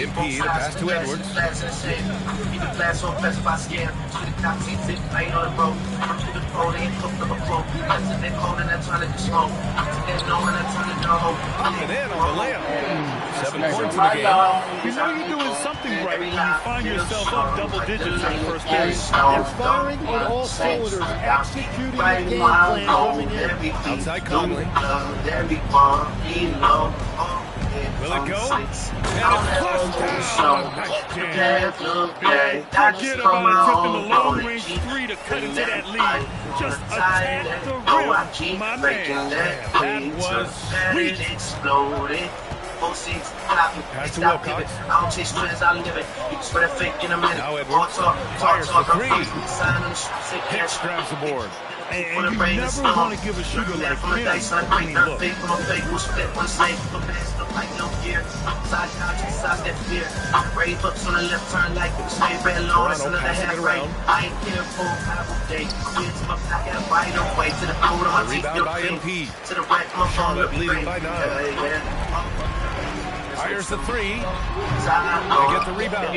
MP, the pass to Edwards. Coming in on the layup. 7 points in the game. You know you're doing something right when you find yourself up double digits in the first period. They're firing on all cylinders, executing the game plan coming in. Outside Conley. Will it go? And it's flushed down. Nice jam. Forget about attempting the long-range three to cut into that lead. Just attack the rim, my man. That was sweet. Pass to Wilcox. Now Edwards fires the three. Hicks grabs the board. And you never want to give a shooter like him any look. Toronto passing it around. The rebound by MP. Charlotte leading by 9. Fires the three. They get the rebound.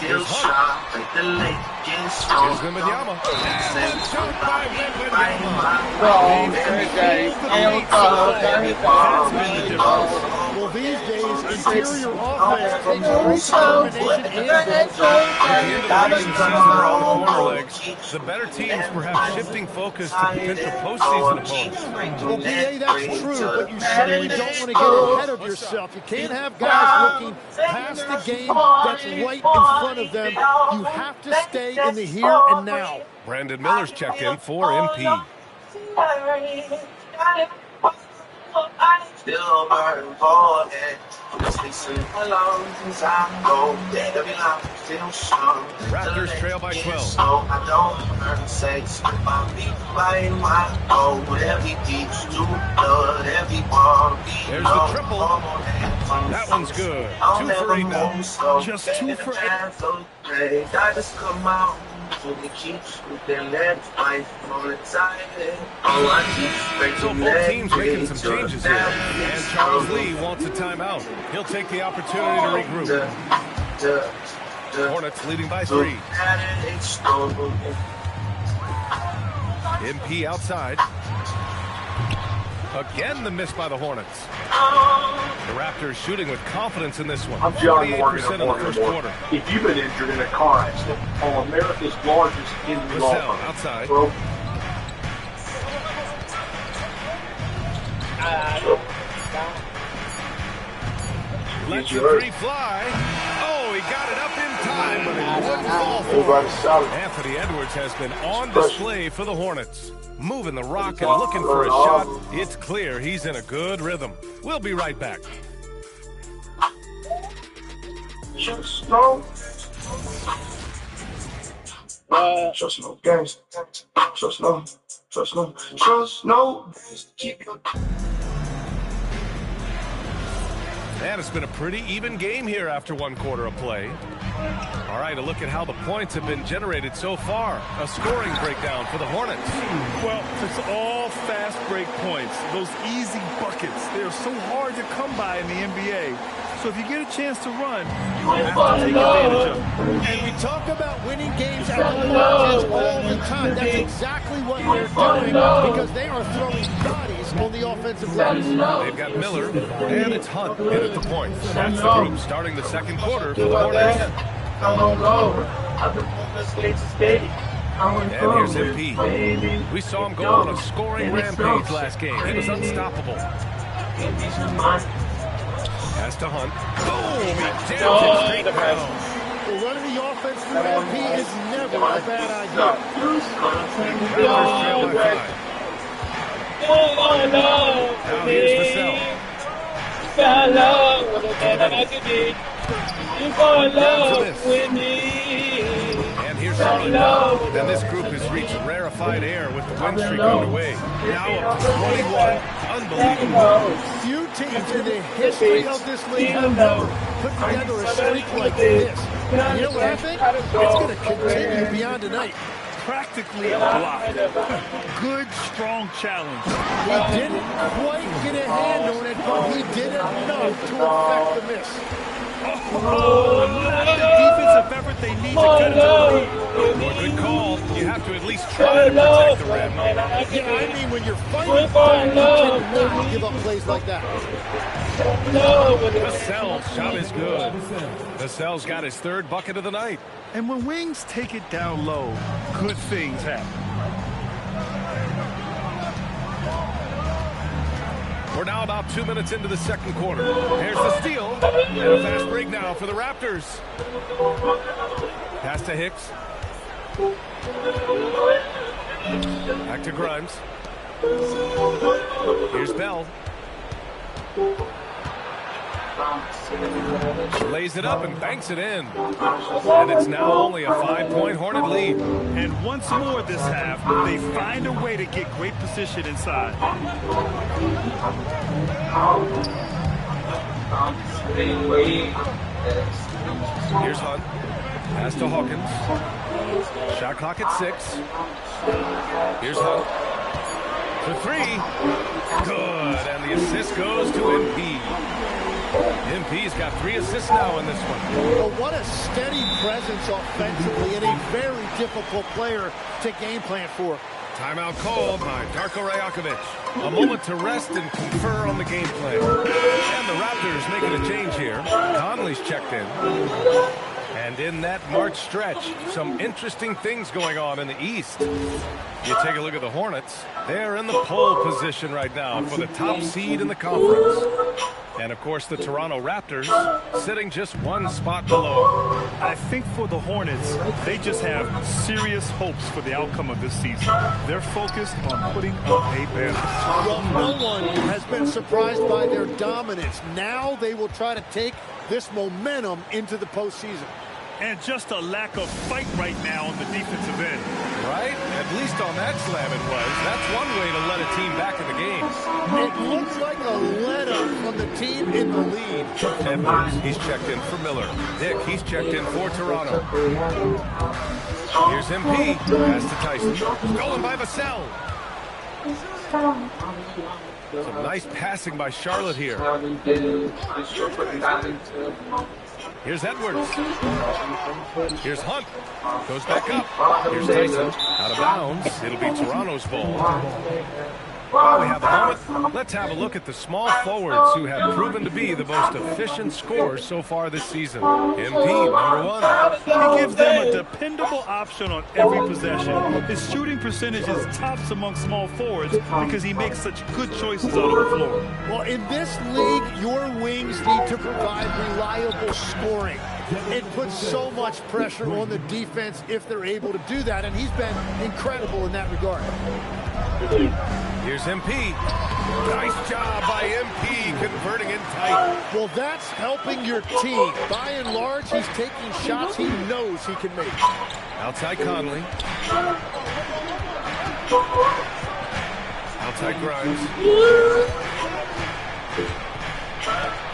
Here's Hunt. Here's Wembanyama. And one shot by Wembanyama. Well, these days, interior offense takes great combination and the better teams perhaps shifting focus to potential postseason opponents. Well, PA, that's true, but you certainly don't want to get ahead of yourself. You can't have guys looking past the game that's right in front of them. You have to stay in the here and now. Brandon Miller's checked in for MP. Still burning for it. Raptors trail by 12. There's the triple. That one's good. 2 for 8 now. Just 2 for 8. So both teams making some changes here. And Charles Lee wants a timeout. He'll take the opportunity to regroup. Hornets leading by 3. MP outside. Again, the miss by the Hornets. The Raptors shooting with confidence in this one. I'm John Morgan. 48% in the first quarter. If you've been injured in a car accident on America's largest injury law firm, outside. Let the three fly. Oh, he got it up in time, but it wouldn't fall for him. Anthony Edwards has been on display for the Hornets. Moving the rock and looking for a shot. It's clear he's in a good rhythm. We'll be right back. Just no games. Trust no. Keep your. And it's been a pretty even game here after 1 quarter of play. All right, a look at how the points have been generated so far. A scoring breakdown for the Hornets. Well, it's all fast break points. Those easy buckets. They're so hard to come by in the NBA. So if you get a chance to run, you have to take advantage of it. And we talk about winning games at the margins all the time. That's exactly what they're doing because they are throwing bodies on the offensive glass. They've got Miller, and it's Hunt in at the point. That's the group starting the second quarter for the Hornets. And here's MP. We saw him go on a scoring rampage last game. He was unstoppable. Pass to Hunt. Boom! He jams it straight down. Well, running the offense through MP is never a bad idea. Raptors trail by 5. Now here's the cell. And here's Charlotte. And this group has reached rarefied air with the win streak underway. Now up to 21. Unbelievable. Few teams in the history of this league have ever put together a streak like this. You know what I think? It's going to continue beyond tonight. Practically a block. Good, strong challenge. He didn't quite get a hand on it, but he did enough to affect the miss. Oh, not the defensive effort they need to cut into the lead. Well, good call. You have to at least try to protect the rim. Yeah, I mean, when you're fighting fire, you cannot give up plays like that. Vassell's shot is good. Vassell's got his third bucket of the night. And when Wings take it down low, good things happen. We're now about 2 minutes into the second quarter. Here's the steal. And a fast break now for the Raptors. Pass to Hicks. Back to Grimes. Here's Bell. Lays it up and banks it in. And it's now only a 5-point Hornet lead. And once more this half, they find a way to get great position inside. Here's Hunt. Pass to Hawkins. Shot clock at 6. Here's Hunt. For 3. Good. And the assist goes to MP. MP's got 3 assists now in this one. Well, what a steady presence offensively and a very difficult player to game plan for. Timeout called by Darko Rajakovic. A moment to rest and confer on the game plan. And the Raptors making a change here. Conley's checked in. And in that March stretch, some interesting things going on in the East. You take a look at the Hornets. They're in the pole position right now for the top seed in the conference. And, of course, the Toronto Raptors sitting just 1 spot below. I think for the Hornets, they just have serious hopes for the outcome of this season. They're focused on putting up a banner. Well, no one has been surprised by their dominance. Now they will try to take this momentum into the postseason. And just a lack of fight right now on the defensive end. Right? At least on that slam it was. That's one way to let a team back in the game. It looks like a let-up from the team in the lead. Edwards, he's checked in for Miller. Dick, he's checked in for Toronto. Here's MP. Pass to Tyson. Stolen by Vassell. Some nice passing by Charlotte here. Here's Edwards. Here's Hunt. Goes back up. Here's Tyson. Out of bounds. It'll be Toronto's ball. While we have a moment, let's have a look at the small forwards who have proven to be the most efficient scorers so far this season. MP, number 1. He gives them a dependable option on every possession. His shooting percentage is tops among small forwards because he makes such good choices out of the floor. Well, in this league, your wings need to provide reliable scoring. It puts so much pressure on the defense if they're able to do that, and he's been incredible in that regard. Here's MP. Nice job by MP converting in tight. Well, that's helping your team. By and large, he's taking shots he knows he can make. Outside Conley. Outside Grimes.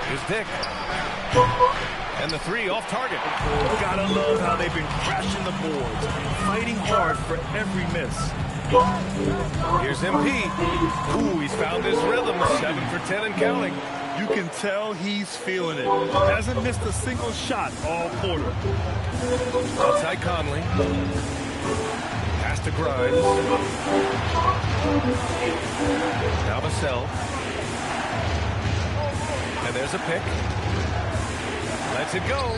Here's Dick. And the 3 off target. Gotta love how they've been crashing the boards, fighting hard for every miss. Here's MP. Ooh, he's found his rhythm. 7 for 10 and counting. You can tell he's feeling it. Hasn't missed a single shot all quarter. Outside Conley. Pass to Grimes. Now Vassell. And there's a pick. Lets it go.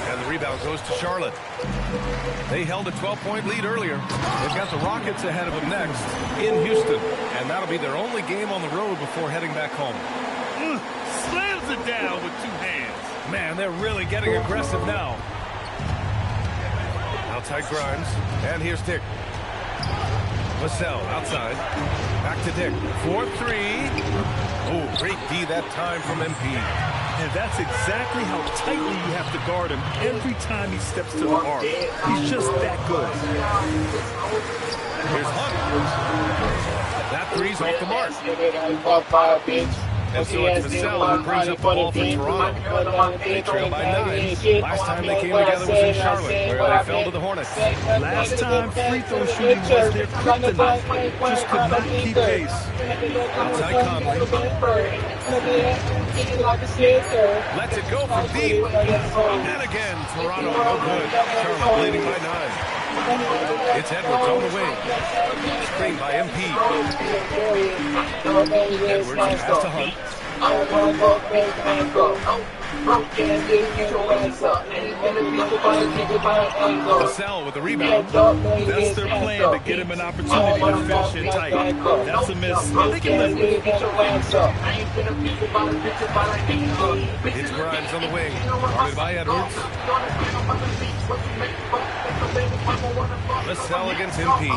And the rebound goes to Charlotte. They held a 12-point lead earlier. They've got the Rockets ahead of them next in Houston. And that'll be their only game on the road before heading back home. Slams it down with 2 hands. Man, they're really getting aggressive now. Outside Grimes. And here's Dick. Vassell outside. Back to Dick. 4-3. Oh, great D that time from MP. And that's exactly how tightly you have to guard him every time he steps to the arc. He's just that good. Here's Hunt. That 3's off the mark. And so it's Vassell who brings up the ball for Toronto. They trail by 9. Last time they came together was in Charlotte, where they fell to the Hornets. Last time free throw shooting was their kryptonite. Just could not keep pace. Outside Conley. Lets it go from deep. And again, Toronto, no good. Charlotte leading by 9. It's Edwards on the wing. Screen by MP. Edwards pass to Hunt. Vassell with the rebound. That's their plan, to get him an opportunity to finish it tight. That's a miss. They can live with it. It's Grimes on the wing. Guarded by Edwards. Vassell against MP.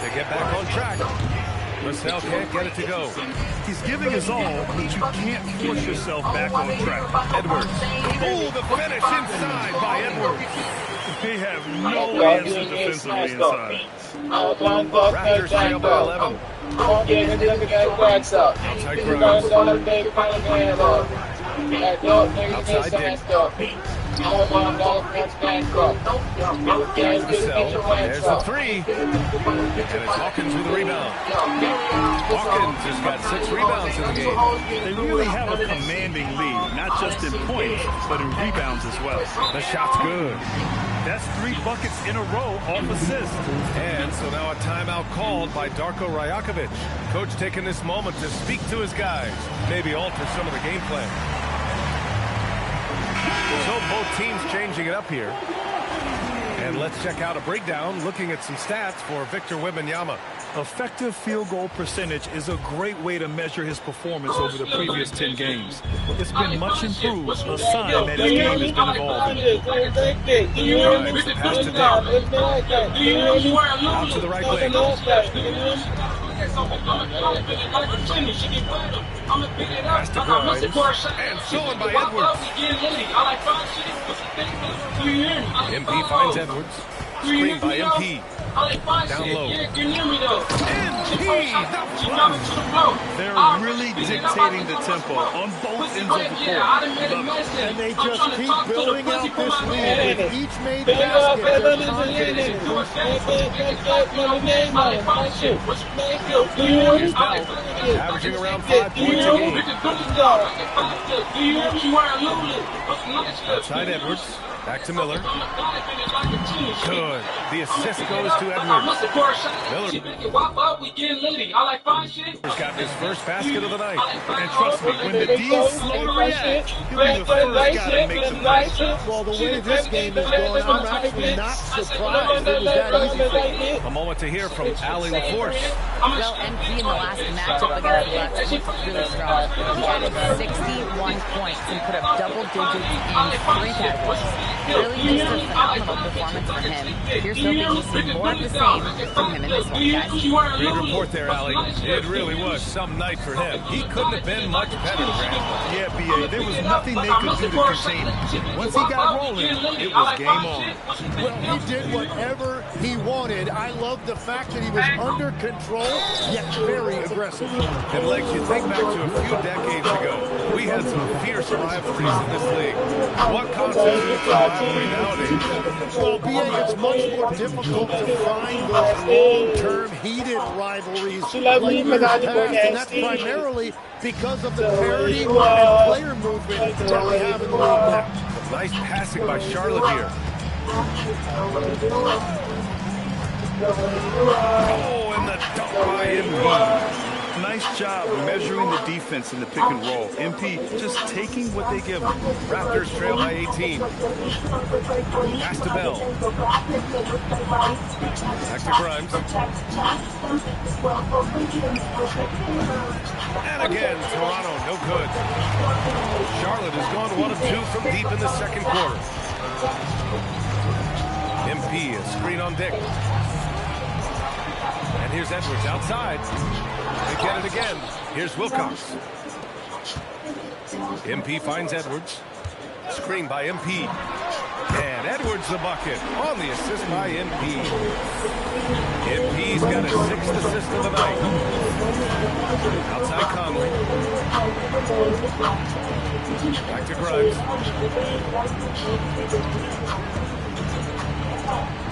They get back on track. Vassell can't get it to go. He's giving his all, but you can't force yourself back on track. Edwards. Oh, the finish inside by Edwards. They have no answer defensively inside. Raptors trail by 11. Outside Grimes. Outside Dick. There's the three. And it's Hawkins with the rebound. Hawkins has got 6 rebounds in the game. They really have a commanding lead, not just in points, but in rebounds as well. The shot's good. That's 3 buckets in a row off assist. And so now a timeout called by Darko Rajakovic. Coach taking this moment to speak to his guys, maybe alter some of the game plan. So both teams changing it up here. And let's check out a breakdown looking at some stats for Victor Wembanyama. Effective field goal percentage is a great way to measure his performance over the previous 10 games. It's been much improved, a sign that his game has been evolving. Grimes, the pass to Dick. Out to the right wing. Pass to Grimes. And stolen by Edwards. MP finds Edwards. Screen by MP. Down low. They're really dictating the tempo on both ends of the court. And they just keep building out this lead. With each made basket, their confidence Here's Bell, averaging around 5 points a game. Outside Edwards. Back to Miller. Good. The assist goes to Edwards. Miller's got his first basket of the night. And trust me, when the D's slow to react, he'll be the first guy to make some plays. Well, the way this game is going, I'm actually not surprised it was that easy for him. A moment to hear from Allie LaForce. Well, NP in the last matchup against the Bucks looked really strong. He added 61 points and put up double digits in 3 categories. Really just a phenomenal performance for him. Here's hoping we see more of the same from him in this one, guys. Great report there, Allie. It really was some night for him. He couldn't have been much better, Grant. Yeah, B.A., there was nothing they could do to contain him. Once he got rolling, it was game on. Well, he did whatever he wanted. I love the fact that he was under control, yet very aggressive. And Legs, you think back to a few decades ago, we had some fierce rivalries in this league. What constitutes a rivalry nowadays? Well, BA, it's much more difficult to find those long-term heated rivalries like years past, and that's primarily because of the parity and player movement that we have in the league now. Nice passing by Charlotte here. Oh, and the dunk by MP. Nice job measuring the defense in the pick and roll. MP just taking what they give him. Raptors trail by 18. Pass to Bell. Back to Grimes. And again, Toronto, no good. Charlotte has gone 1 of 2 from deep in the second quarter. MP, a screen on Dick. And here's Edwards outside. They get it again. Here's Wilcox. MP finds Edwards. Screen by MP. And Edwards the bucket on the assist by MP. MP's got his 6th assist of the night. Outside Conley. Back to Grimes.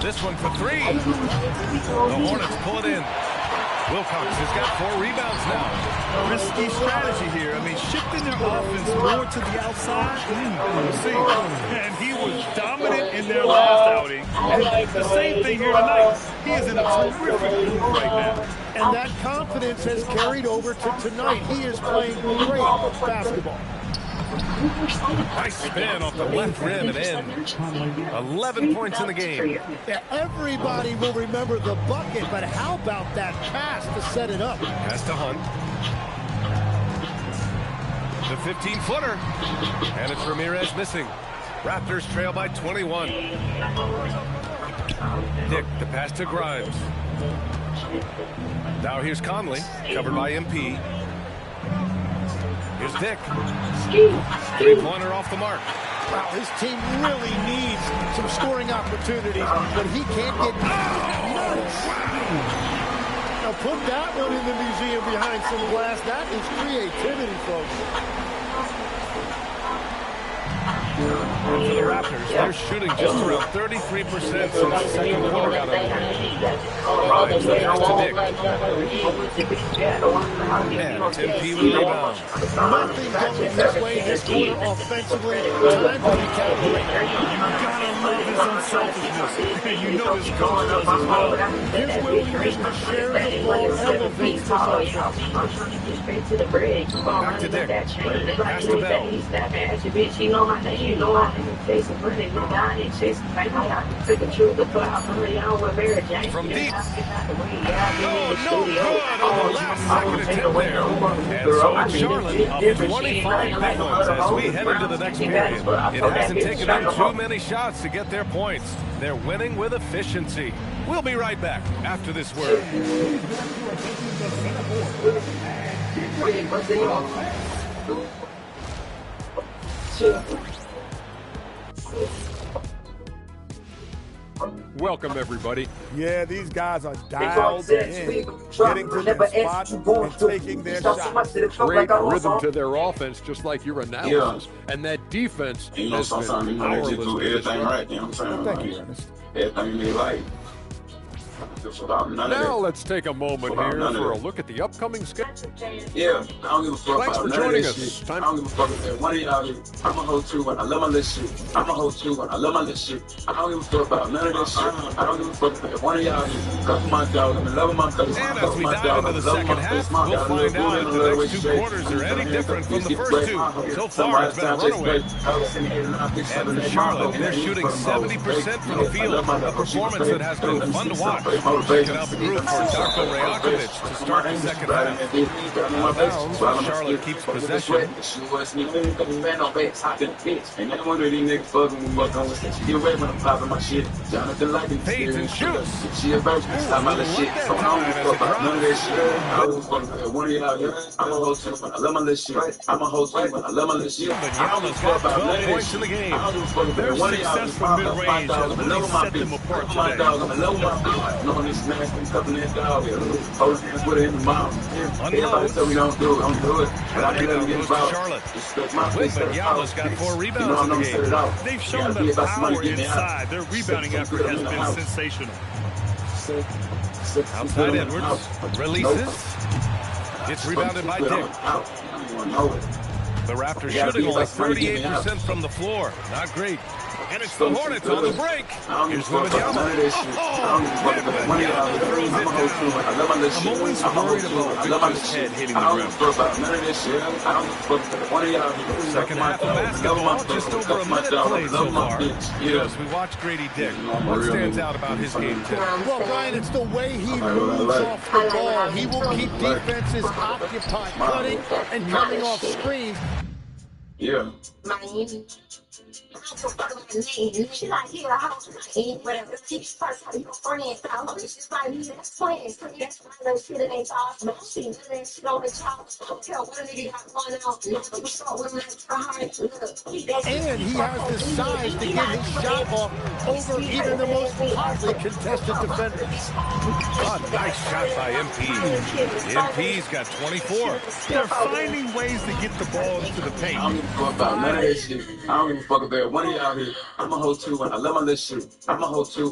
This one for 3. The Hornets pull it in. Wilcox has got 4 rebounds now. Risky strategy here. I mean, shifting their offense more to the outside. We'll see. And he was dominant in their last outing. And the same thing here tonight. He is in a terrific mood right now. And that confidence has carried over to tonight. He is playing great basketball. Nice spin off the left rim and in. 11 points in the game. Yeah, everybody will remember the bucket, but how about that pass to set it up? Pass to Hunt. The 15-footer. And it's Ramirez missing. Raptors trail by 21. Dick, the pass to Grimes. Now here's Conley, covered by MP. Here's Dick. Three-pointer off the mark. Wow, his team really needs some scoring opportunities, but he can't get... Nice. Now put that one in the museum behind some glass. That is creativity, folks. And for the Raptors, they're shooting just around 33% since the second quarter got underway. Grimes, the pass to Dick. And MP with the rebound. Nothing going this way this quarter offensively. Time to recalibrate. You gotta love his unselfishness. And you know his coach does as well. His willingness to share the ball elevates this offense. Back to Dick. Pass to Bell. From deep. Oh, no good on the last second attempt there. And so it's Charlotte up 25 big ones as we head into the next period. It hasn't taken them too many shots to get their points. They're winning with efficiency. We'll be right back after this word. Welcome, everybody. Yeah, these guys are dialed in, getting to their spots and taking their shots. Great rhythm to their offense, just like your analysis. Yeah. And that defense You know, has been sometimes you know they just do powerless. everything right. You know what I'm saying? Thank you, Ernest. Everything they like. Just about none of Now that. let's take a moment About here none of for a that. look at the upcoming schedule. Yeah, I don't give a fuck Thanks about for none joining of us. this shit. Time- I don't give a fuck if they're one of y'all here. I'm a hoe too, and I love my little shit. I'm a hoe too, and I love my little shit. I don't give a fuck about none of this shit. I don't give a fuck if they're one of y'all here. Cuff my dog, I'm in love with my face. And as we dive into the second half, we'll find out if the next 2 quarters are any different from the first 2. So far, it's been a runaway. And for Charlotte, they're shooting 70% from the field, a performance that has been fun to watch. Checking out the group for Darko Rajakovic to start the second half. Out of bounds, Charlotte keeps possession. And then one of these niggas fucking me up on shit. Get away when I'm popping my shit. Jonathan like it. Fades and shoots. She a virgin. Stop my little shit. So I don't give a fuck about none of that shit. I don't fuck about one of y'all here. I'm a hoe too, but I love my little shit. I'm a hoe too, but I love my little shit. But Yala's got 12 points in the game. I don't give a fuck about Their one of y'all. success from mid-range has really set them apart My today. dog, I'm in love with my bitch. Knowing this man can cup in that dog here. Hold hands with it in the mouth. Everybody say we don't do it. Don't do it. But I ain't gonna get involved. Charlotte. Respect my Wait, bitch. but Yala's got 4 You know rebounds I'm in gonna the set it game. off. They've shown Gotta the be about somebody power getting me out. inside. Their rebounding effort has been sensational. Outside Edwards. Releases. It's rebounded by Dick. The Raptors shooting only 38% from the floor. Not great. And it's the Hornets on the break. Here's Wembanyama. Wembanyama throws it down. I'm always worried about Victor's head hitting the rim. Second half of basketball, just over a minute played so far. As we watch Grady Dick, what stands out about his game today? Well, Brian, it's the way he moves off the ball. He will keep defenses occupied, cutting and coming off screens. Yeah. And he has the size to get his shot off over even the most hotly contested defenders. Oh, nice shot by MP. MP's got 24. They're finding ways to get the ball into the paint. I don't give a fuck about none of that shit. I don't give a fuck about one of y'all here. I'm a hoe too, and I love my little shit. I'm a hoe too.